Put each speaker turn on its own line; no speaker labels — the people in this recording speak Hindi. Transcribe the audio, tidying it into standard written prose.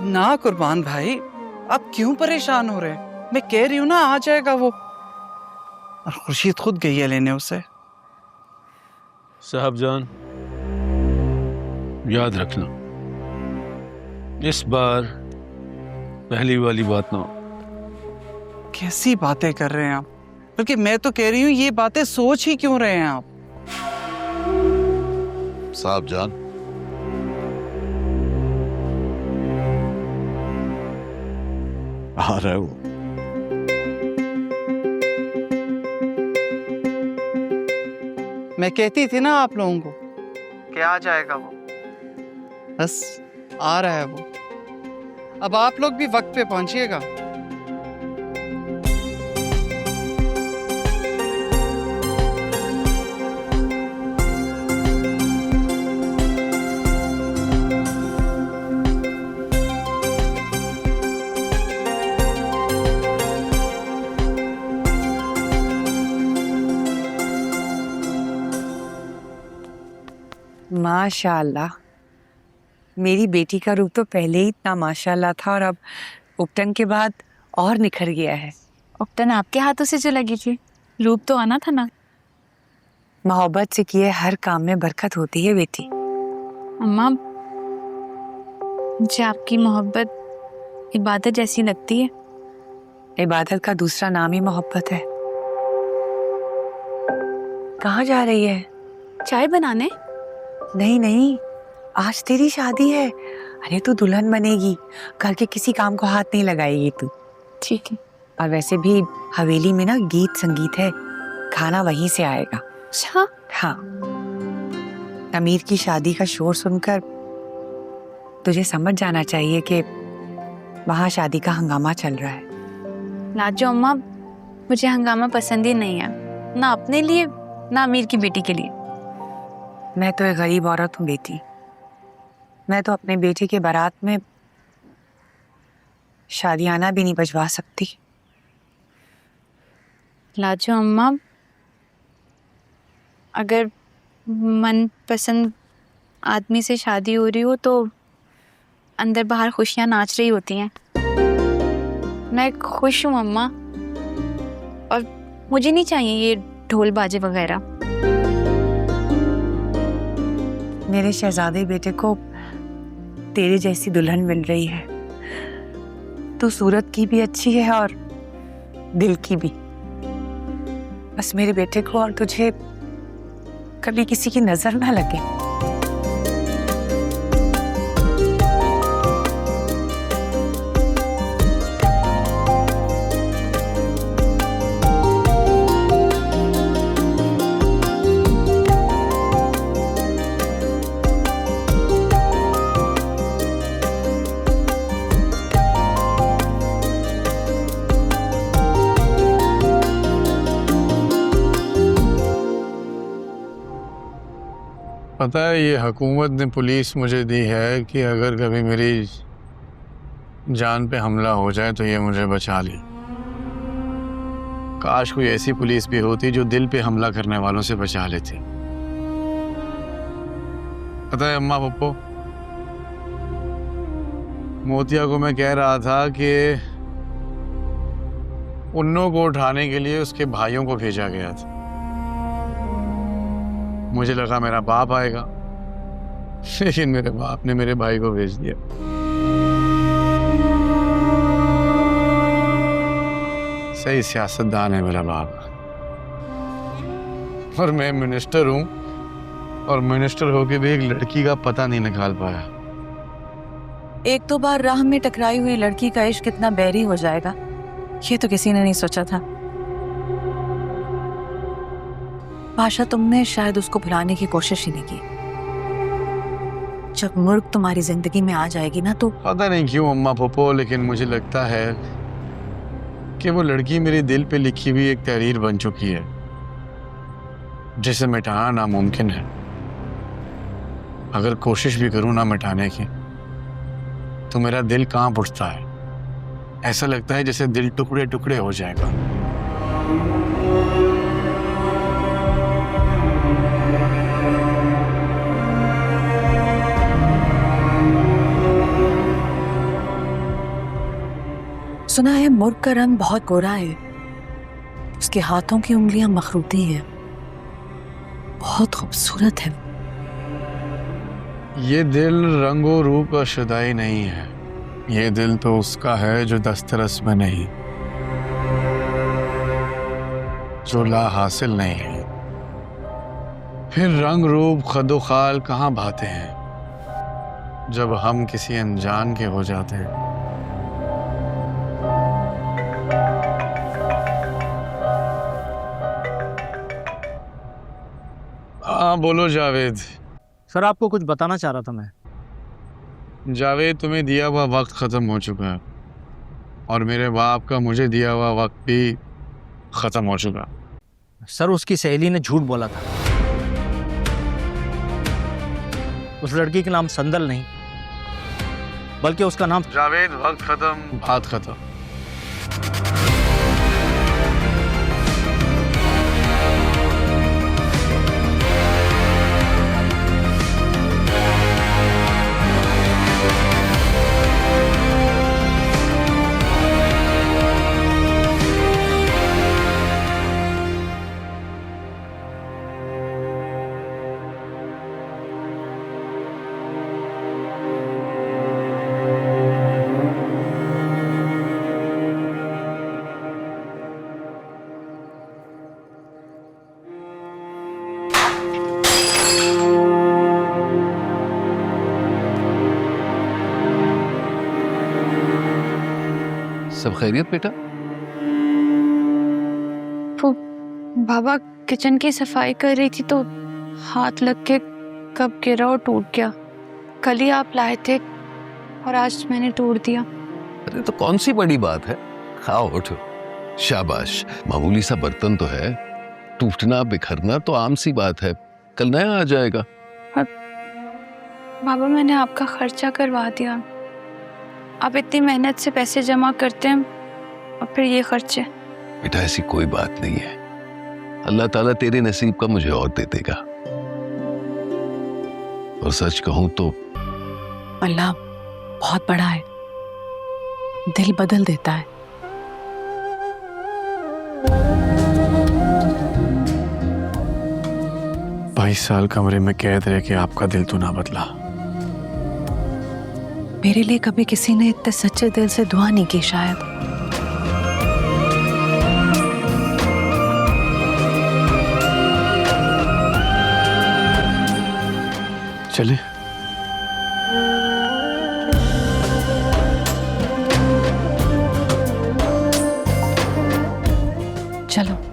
ना कुर्बान भाई, आप क्यों परेशान हो रहे हैं? मैं कह रही हूँ ना, आ जाएगा वो। और खुर्शीद खुद गई है लेने उसे।
साहबजान, याद रखना, इस बार पहली वाली बात ना हो।
कैसी बातें कर रहे हैं आप? बल्कि मैं तो कह रही हूँ, ये बातें सोच ही क्यों रहे हैं आप?
साहबजान, आ रहा है वो।
मैं कहती थी ना आप लोगों को कि आ जाएगा वो। बस आ रहा है वो। अब आप लोग भी वक्त पे पहुंचिएगा।
माशाल्लाह, मेरी बेटी का रूप तो पहले ही इतना माशाल्लाह था और अब उपटन के बाद और निखर गया है।
उपटन आपके हाथों से जो लगी थी, रूप तो आना था ना।
मोहब्बत से किए हर काम में बरकत होती है बेटी।
अम्मा, मुझे आपकी मोहब्बत इबादत जैसी लगती है।
इबादत का दूसरा नाम ही मोहब्बत है। कहाँ जा रही है?
चाय बनाने?
नहीं नहीं, आज तेरी शादी है। अरे तू दुल्हन बनेगी, घर के किसी काम को हाथ नहीं लगाएगी तू।
ठीक है।
और वैसे भी हवेली में ना गीत संगीत है, खाना वहीं से आएगा।
अच्छा?
हाँ, अमीर की शादी का शोर सुनकर तुझे समझ जाना चाहिए कि वहाँ शादी का हंगामा चल रहा है।
लाजो अम्मा, मुझे हंगामा पसंद ही नहीं है, ना अपने लिए ना अमीर की बेटी के लिए।
मैं तो एक गरीब औरत हूँ बेटी। मैं तो अपने बेटे के बारात में शादियाना भी नहीं बजवा सकती।
लाजो अम्मा, अगर मनपसंद आदमी से शादी हो रही हो तो अंदर बाहर खुशियां नाच रही होती हैं। मैं खुश हूँ अम्मा, और मुझे नहीं चाहिए ये ढोल बाजे वगैरह।
मेरे शहजादे बेटे को तेरे जैसी दुल्हन मिल रही है। तू सूरत की भी अच्छी है और दिल की भी। बस मेरे बेटे को और तुझे कभी किसी की नजर ना लगे।
पता है, ये हुकूमत ने पुलिस मुझे दी है कि अगर कभी मेरी जान पे हमला हो जाए तो ये मुझे बचा ले। काश कोई ऐसी पुलिस भी होती जो दिल पे हमला करने वालों से बचा लेती। पता है अम्मा पप्पो, मोतिया को मैं कह रहा था कि उन्नों को उठाने के लिए उसके भाइयों को भेजा गया था। मुझे लगा मेरा बाप आएगा, लेकिन मेरे बाप ने मेरे भाई को भेज दिया। सही सियासतदान है मेरा बाप। और मैं मिनिस्टर हूं, और मिनिस्टर होके भी एक लड़की का पता नहीं निकाल पाया।
एक दो बार राह में टकराई हुई लड़की का इश्क कितना बैरी हो जाएगा, ये तो किसी ने नहीं सोचा था। पाशा, तुमने शायद उसको भुलाने की कोशिश ही नहीं की। जब मुर्ग तुम्हारी जिंदगी में आ जाएगी ना तो
पता नहीं क्यों अम्मा पोपो, लेकिन मुझे लगता है कि वो लड़की मेरे दिल पे लिखी हुई एक तहरीर बन चुकी है, जिसे मिटाना नामुमकिन है। अगर कोशिश भी करूं ना मिटाने की, तो मेरा दिल कांप उठता है। ऐसा लगता है जैसे दिल टुकड़े टुकड़े हो जाएगा।
सुना है मुर्ग का रंग बहुत गोरा है, उसके हाथों की उंगलियां मखरूती हैं, बहुत खूबसूरत है।
ये दिल रंगो रूप का शुदाई नहीं है, ये दिल तो उसका है जो दस्तरस में नहीं, जो ला हासिल नहीं है। फिर रंग रूप खदो खाल कहाँ भाते हैं जब हम किसी अनजान के हो जाते हैं। हाँ बोलो जावेद।
सर आपको कुछ बताना चाह रहा था मैं।
जावेद, तुम्हें दिया हुआ वक्त खत्म हो चुका है और मेरे बाप का मुझे दिया हुआ वक्त भी खत्म हो चुका।
सर उसकी सहेली ने झूठ बोला था। उस लड़की का नाम संदल नहीं बल्कि उसका नाम
जावेद, वक्त खत्म, बात खत्म।
सब खैरियत बेटा?
वो बाबा किचन की सफाई कर रही थी तो हाथ लग के कप गिरा और टूट गया। कल ही आप लाए थे और आज मैंने तोड़ दिया।
अरे तो कौन सी बड़ी बात है, खाओ उठो। शाबाश, मामूली सा बर्तन तो है, टूटना बिखरना तो आम सी बात है, कल नया आ जाएगा।
बाबा मैंने आपका खर्चा करवा दिया, आप इतनी मेहनत से पैसे जमा करते हैं और फिर ये खर्चे।
बेटा ऐसी कोई बात नहीं है, अल्लाह ताला तेरे नसीब का मुझे और दे देगा। और सच कहूं तो
अल्लाह बहुत बड़ा है, दिल बदल देता है।
बाईस साल कमरे में कैद रह के आपका दिल तो ना बदला।
मेरे लिए कभी किसी ने इतने सच्चे दिल से दुआ नहीं की शायद।
चले
चलो।